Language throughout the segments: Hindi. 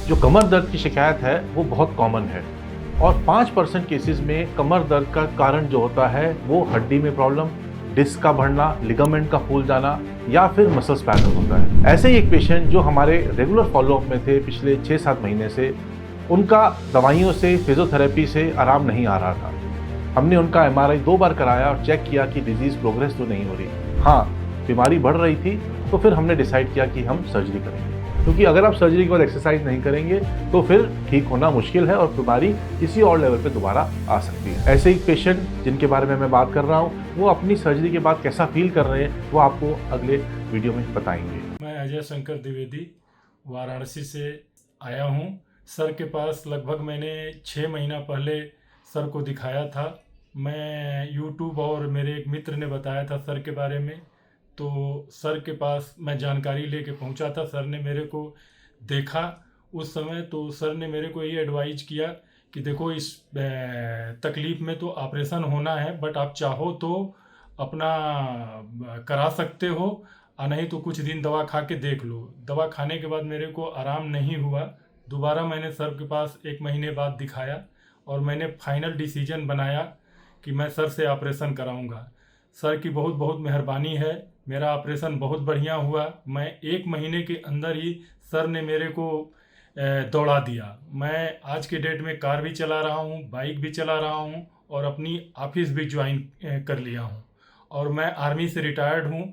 जो कमर दर्द की शिकायत है वो बहुत कॉमन है और 5% केसेस में कमर दर्द का कारण जो होता है वो हड्डी में प्रॉब्लम, डिस्क का बढ़ना, लिगामेंट का फूल जाना या फिर मसल स्पैज़म होता है। ऐसे ही एक पेशेंट जो हमारे रेगुलर फॉलोअप में थे पिछले 6-7 महीने से, उनका दवाइयों से, फिजियोथेरेपी से आराम नहीं आ रहा था। हमने उनका MRI 2 बार कराया और चेक किया कि डिजीज़ प्रोग्रेस तो नहीं हो रही। हाँ, बीमारी बढ़ रही थी, तो फिर हमने डिसाइड किया कि हम सर्जरी करेंगे, क्योंकि अगर आप सर्जरी के बाद एक्सरसाइज नहीं करेंगे तो फिर ठीक होना मुश्किल है और बीमारी किसी और लेवल पे दोबारा आ सकती है। ऐसे ही पेशेंट जिनके बारे में मैं बात कर रहा हूँ, वो अपनी सर्जरी के बाद कैसा फील कर रहे हैं वो आपको अगले वीडियो में बताएंगे। मैं अजय शंकर द्विवेदी वाराणसी से आया हूँ। सर के पास लगभग मैंने 6 महीना पहले सर को दिखाया था। मैं यूट्यूब और मेरे एक मित्र ने बताया था सर के बारे में, तो सर के पास मैं जानकारी लेके पहुंचा था। सर ने मेरे को देखा उस समय, तो सर ने मेरे को ये एडवाइज किया कि देखो इस तकलीफ़ में तो ऑपरेशन होना है, बट आप चाहो तो अपना करा सकते हो, और नहीं तो कुछ दिन दवा खा के देख लो। दवा खाने के बाद मेरे को आराम नहीं हुआ। दोबारा मैंने सर के पास 1 महीने बाद दिखाया और मैंने फाइनल डिसीजन बनाया कि मैं सर से ऑपरेशन कराऊंगा। सर की बहुत बहुत मेहरबानी है, मेरा ऑपरेशन बहुत बढ़िया हुआ। मैं 1 महीने के अंदर ही सर ने मेरे को दौड़ा दिया। मैं आज के डेट में कार भी चला रहा हूँ, बाइक भी चला रहा हूँ और अपनी ऑफिस भी ज्वाइन कर लिया हूँ। और मैं आर्मी से रिटायर्ड हूँ,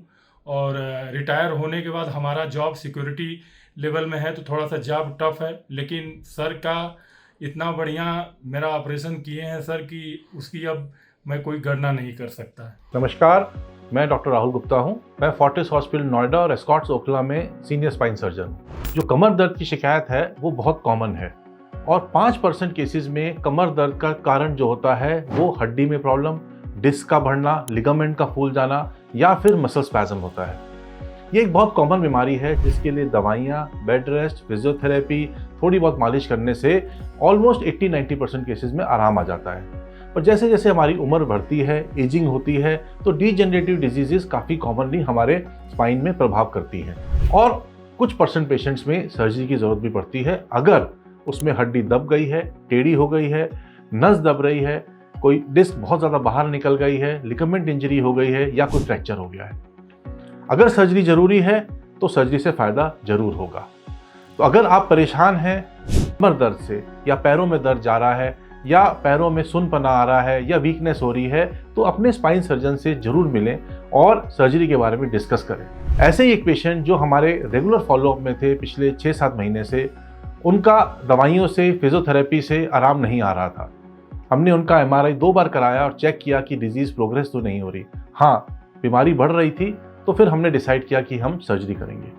और रिटायर होने के बाद हमारा जॉब सिक्योरिटी लेवल में है, तो थोड़ा सा जॉब टफ है, लेकिन सर का इतना बढ़िया मेरा ऑपरेशन किए हैं सर की उसकी अब मैं कोई गणना नहीं कर सकता। नमस्कार, मैं डॉक्टर राहुल गुप्ता हूं। मैं फोर्टिस हॉस्पिटल नोएडा और एस्कॉट्स ओखला में सीनियर स्पाइन सर्जन। जो कमर दर्द की शिकायत है वो बहुत कॉमन है और 5% केसेस में कमर दर्द का कारण जो होता है वो हड्डी में प्रॉब्लम, डिस्क का बढ़ना, लिगामेंट का फूल जाना या फिर मसल स्पैज़म होता है। ये एक बहुत कॉमन बीमारी है जिसके लिए दवाइयाँ, बेड रेस्ट, फिजियोथेरेपी, थोड़ी बहुत मालिश करने से ऑलमोस्ट 80-90% केसेस में आराम आ जाता है। पर जैसे जैसे हमारी उम्र बढ़ती है, एजिंग होती है, तो डीजेनरेटिव डिजीजेस काफ़ी कॉमनली हमारे स्पाइन में प्रभाव करती हैं और कुछ % पेशेंट्स में सर्जरी की ज़रूरत भी पड़ती है अगर उसमें हड्डी दब गई है, टेढ़ी हो गई है, नस दब रही है, कोई डिस्क बहुत ज़्यादा बाहर निकल गई है, लिगामेंट इंजरी हो गई है या कोई फ्रैक्चर हो गया है। अगर सर्जरी ज़रूरी है तो सर्जरी से फ़ायदा ज़रूर होगा। तो अगर आप परेशान हैं कमर दर्द से, या पैरों में दर्द जा रहा है, या पैरों में सुनपना आ रहा है, या वीकनेस हो रही है, तो अपने स्पाइन सर्जन से जरूर मिलें और सर्जरी के बारे में डिस्कस करें। ऐसे ही एक पेशेंट जो हमारे रेगुलर फॉलोअप में थे पिछले 6-7 महीने से, उनका दवाइयों से, फिजियोथेरेपी से आराम नहीं आ रहा था। हमने उनका MRI 2 बार कराया और चेक किया कि डिजीज़ प्रोग्रेस तो नहीं हो रही। हाँ, बीमारी बढ़ रही थी, तो फिर हमने डिसाइड किया कि हम सर्जरी करेंगे।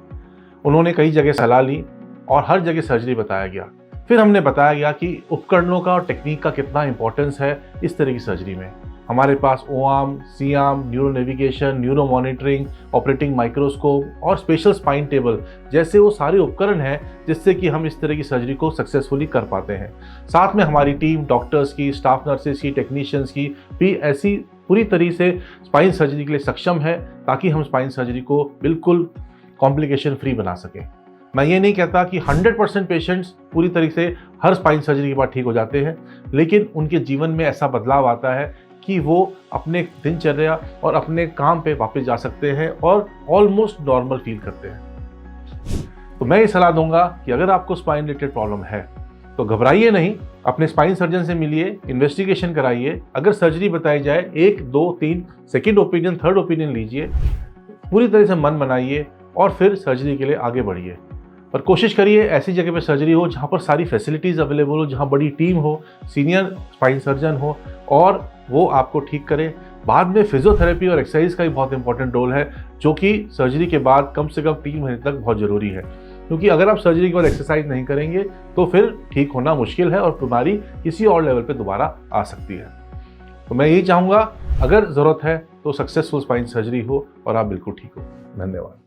उन्होंने कई जगह सलाह ली और हर जगह सर्जरी बताया गया। फिर हमने बताया गया कि उपकरणों का और टेक्निक का कितना इंपॉर्टेंस है इस तरह की सर्जरी में। हमारे पास O arm, C arm, neuro navigation, neuro monitoring, operating microscope और स्पेशल स्पाइन टेबल जैसे वो सारे उपकरण हैं जिससे कि हम इस तरह की सर्जरी को सक्सेसफुली कर पाते हैं। साथ में हमारी टीम डॉक्टर्स की, स्टाफ नर्सेस की, टेक्नीशियंस की भी ऐसी पूरी तरीके से स्पाइन सर्जरी के लिए सक्षम है ताकि हम स्पाइन सर्जरी को बिल्कुल कॉम्प्लिकेशन फ्री बना सकें। मैं ये नहीं कहता कि 100% पेशेंट्स पूरी तरीके से हर स्पाइन सर्जरी के बाद ठीक हो जाते हैं, लेकिन उनके जीवन में ऐसा बदलाव आता है कि वो अपने दिनचर्या और अपने काम पे वापस जा सकते हैं और ऑलमोस्ट नॉर्मल फील करते हैं। तो मैं ये सलाह दूंगा कि अगर आपको स्पाइन रिलेटेड प्रॉब्लम है तो घबराइए नहीं, अपने स्पाइन सर्जन से मिलिए, इन्वेस्टिगेशन कराइए। अगर सर्जरी बताई जाए 1, 2, 3 सेकेंड ओपिनियन, थर्ड ओपिनियन लीजिए, पूरी तरह से मन बनाइए और फिर सर्जरी के लिए आगे बढ़िए। पर कोशिश करिए ऐसी जगह पे सर्जरी हो जहाँ पर सारी फैसिलिटीज़ अवेलेबल हो, जहाँ बड़ी टीम हो, सीनियर स्पाइन सर्जन हो और वो आपको ठीक करे। बाद में फिजियोथेरेपी और एक्सरसाइज का भी बहुत इंपॉर्टेंट रोल है, जो कि सर्जरी के बाद कम से कम 3 महीने तक बहुत ज़रूरी है, क्योंकि अगर आप सर्जरी के बाद एक्सरसाइज नहीं करेंगे तो फिर ठीक होना मुश्किल है और बीमारी किसी और लेवल पर दोबारा आ सकती है। तो मैं यही चाहूँगा अगर ज़रूरत है तो सक्सेसफुल स्पाइन सर्जरी हो और आप बिल्कुल ठीक हो। धन्यवाद।